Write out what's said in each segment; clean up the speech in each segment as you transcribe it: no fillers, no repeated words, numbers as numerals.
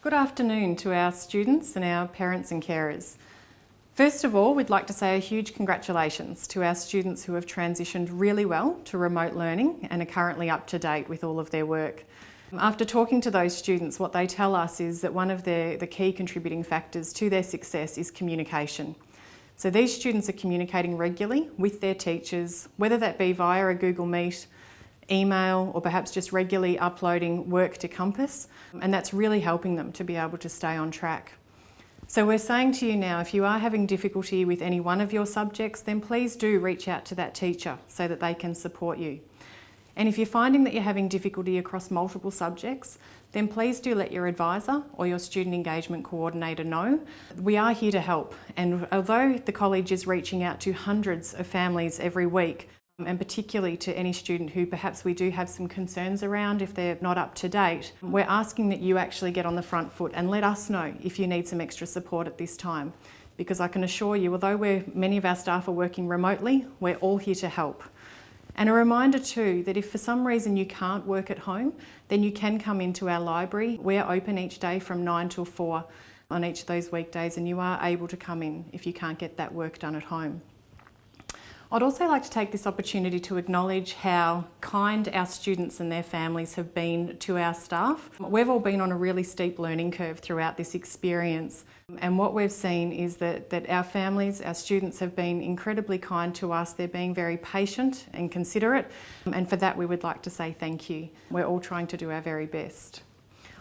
Good afternoon to our students and our parents and carers. First of all, we'd like to say a huge congratulations to our students who have transitioned really well to remote learning and are currently up to date with all of their work. After talking to those students, what they tell us is that one of the key contributing factors to their success is communication. So these students are communicating regularly with their teachers, whether that be via a Google Meet, email, or perhaps just regularly uploading work to Compass, and that's really helping them to be able to stay on track. So we're saying to you now, if you are having difficulty with any one of your subjects, then please do reach out to that teacher so that they can support you. And if you're finding that you're having difficulty across multiple subjects, then please do let your advisor or your student engagement coordinator know. We are here to help, and although the college is reaching out to hundreds of families every week, and particularly to any student who perhaps we do have some concerns around if they're not up to date, we're asking that you actually get on the front foot and let us know if you need some extra support at this time. Because I can assure you, although many of our staff are working remotely, we're all here to help. And a reminder too that if for some reason you can't work at home, then you can come into our library. We're open each day from 9 till 4 on each of those weekdays, and you are able to come in if you can't get that work done at home. I'd also like to take this opportunity to acknowledge how kind our students and their families have been to our staff. We've all been on a really steep learning curve throughout this experience, and what we've seen is that our families, our students have been incredibly kind to us. They're being very patient and considerate, and for that we would like to say thank you. We're all trying to do our very best.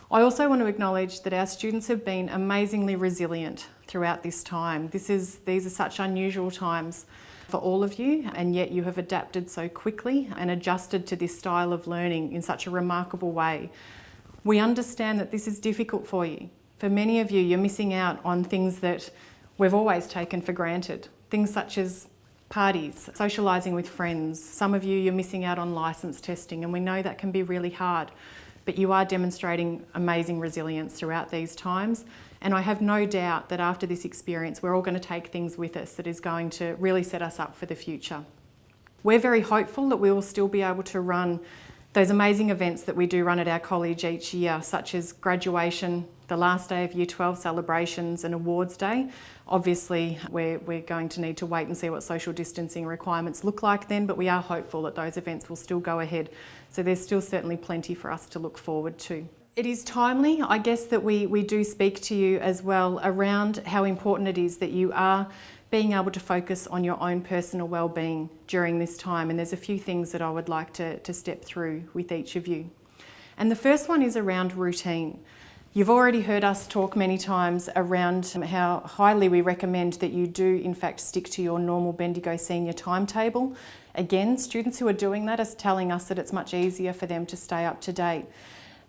I also want to acknowledge that our students have been amazingly resilient throughout this time. These are such unusual times for all of you, and yet you have adapted so quickly and adjusted to this style of learning in such a remarkable way. We understand that this is difficult for you. For many of you, you're missing out on things that we've always taken for granted. Things such as parties, socialising with friends. Some of you're missing out on licence testing, and we know that can be really hard. But you are demonstrating amazing resilience throughout these times. And I have no doubt that after this experience, we're all going to take things with us that is going to really set us up for the future. We're very hopeful that we will still be able to run those amazing events that we do run at our college each year, such as graduation, the last day of Year 12 celebrations and awards day. Obviously, we're going to need to wait and see what social distancing requirements look like then, but we are hopeful that those events will still go ahead. So there's still certainly plenty for us to look forward to. It is timely, I guess, that we do speak to you as well around how important it is that you are being able to focus on your own personal well-being during this time. And there's a few things that I would like to step through with each of you. And the first one is around routine. You've already heard us talk many times around how highly we recommend that you do in fact stick to your normal Bendigo senior timetable. Again, students who are doing that are telling us that it's much easier for them to stay up to date.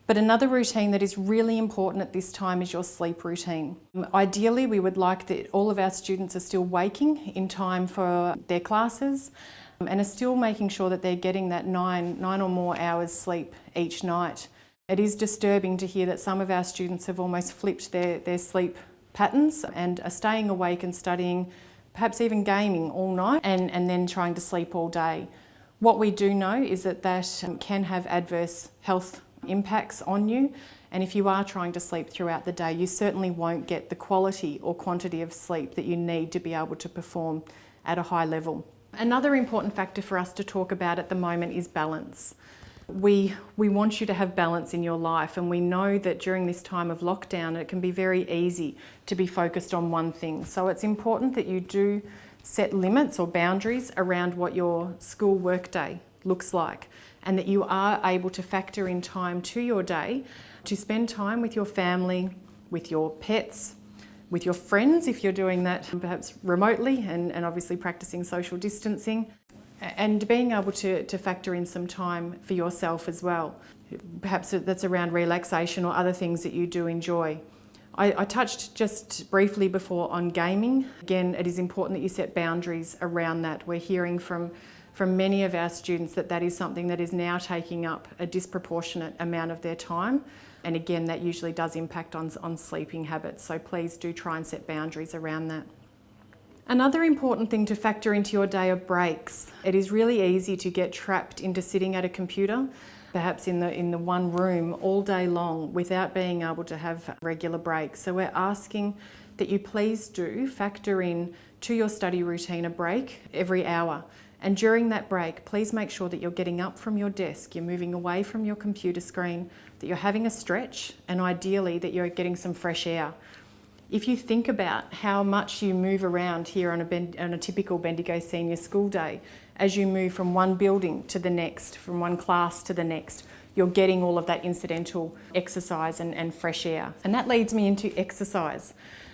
But another routine that is really important at this time is your sleep routine. Ideally, we would like that all of our students are still waking in time for their classes and are still making sure that they're getting that nine or more hours sleep each night. It is disturbing to hear that some of our students have almost flipped their sleep patterns and are staying awake and studying, perhaps even gaming all night and then trying to sleep all day. What we do know is that can have adverse health impacts on you, and if you are trying to sleep throughout the day, you certainly won't get the quality or quantity of sleep that you need to be able to perform at a high level. Another important factor for us to talk about at the moment is balance. We want you to have balance in your life, and we know that during this time of lockdown it can be very easy to be focused on one thing. So it's important that you do set limits or boundaries around what your school workday looks like, and that you are able to factor in time to your day to spend time with your family, with your pets, with your friends if you're doing that perhaps remotely and obviously practicing social distancing, and being able to factor in some time for yourself as well. Perhaps that's around relaxation or other things that you do enjoy. I touched just briefly before on gaming. Again, it is important that you set boundaries around that. We're hearing from many of our students that is something that is now taking up a disproportionate amount of their time. And again, that usually does impact on sleeping habits. So please do try and set boundaries around that. Another important thing to factor into your day are breaks. It is really easy to get trapped into sitting at a computer perhaps in the one room all day long without being able to have regular breaks. So we're asking that you please do factor in to your study routine a break every hour. And during that break, please make sure that you're getting up from your desk, you're moving away from your computer screen, that you're having a stretch, and ideally that you're getting some fresh air. If you think about how much you move around here on a typical Bendigo Senior School day, as you move from one building to the next, from one class to the next, you're getting all of that incidental exercise and fresh air. And that leads me into exercise.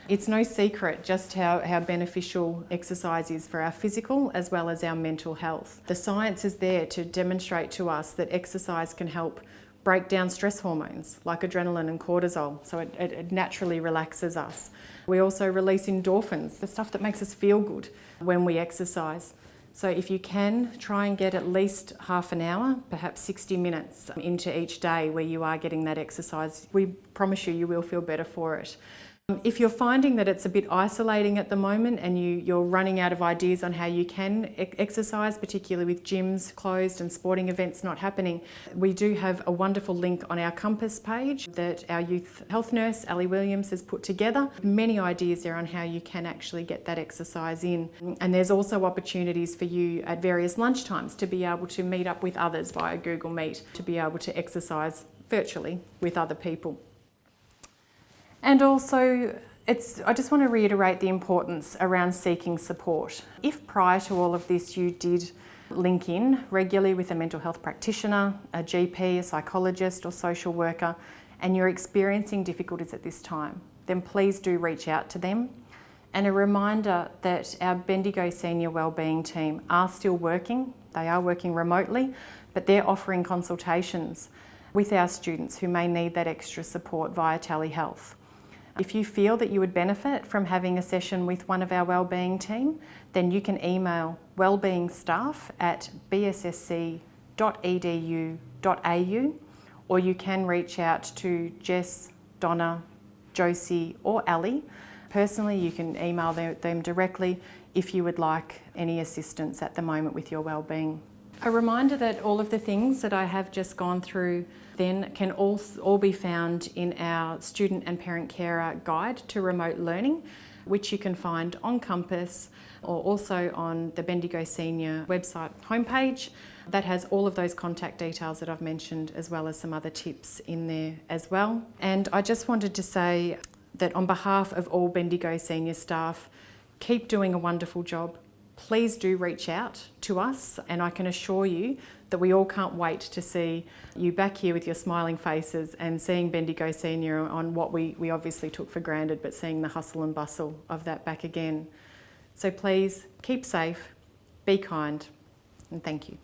It's no secret just how beneficial exercise is for our physical as well as our mental health. The science is there to demonstrate to us that exercise can help break down stress hormones like adrenaline and cortisol, so it naturally relaxes us. We also release endorphins, the stuff that makes us feel good when we exercise. So if you can, try and get at least half an hour, perhaps 60 minutes into each day where you are getting that exercise. We promise you will feel better for it. If you're finding that it's a bit isolating at the moment and you're running out of ideas on how you can exercise, particularly with gyms closed and sporting events not happening, we do have a wonderful link on our Compass page that our youth health nurse, Ali Williams, has put together. Many ideas there on how you can actually get that exercise in. And there's also opportunities for you at various lunchtimes to be able to meet up with others via Google Meet, to be able to exercise virtually with other people. And also, I just want to reiterate the importance around seeking support. If prior to all of this you did link in regularly with a mental health practitioner, a GP, a psychologist or social worker, and you're experiencing difficulties at this time, then please do reach out to them. And a reminder that our Bendigo Senior Wellbeing team are still working. They are working remotely, but they're offering consultations with our students who may need that extra support via telehealth. If you feel that you would benefit from having a session with one of our wellbeing team, then you can email wellbeingstaff@bssc.edu.au, or you can reach out to Jess, Donna, Josie or Ali. Personally, you can email them directly if you would like any assistance at the moment with your wellbeing. A reminder that all of the things that I have just gone through then can all be found in our Student and Parent Carer Guide to Remote Learning, which you can find on Compass or also on the Bendigo Senior website homepage. That has all of those contact details that I've mentioned, as well as some other tips in there as well. And I just wanted to say that on behalf of all Bendigo Senior staff, keep doing a wonderful job. Please do reach out to us, and I can assure you that we all can't wait to see you back here with your smiling faces and seeing Bendigo Senior on what we obviously took for granted, but seeing the hustle and bustle of that back again. So please keep safe, be kind, and thank you.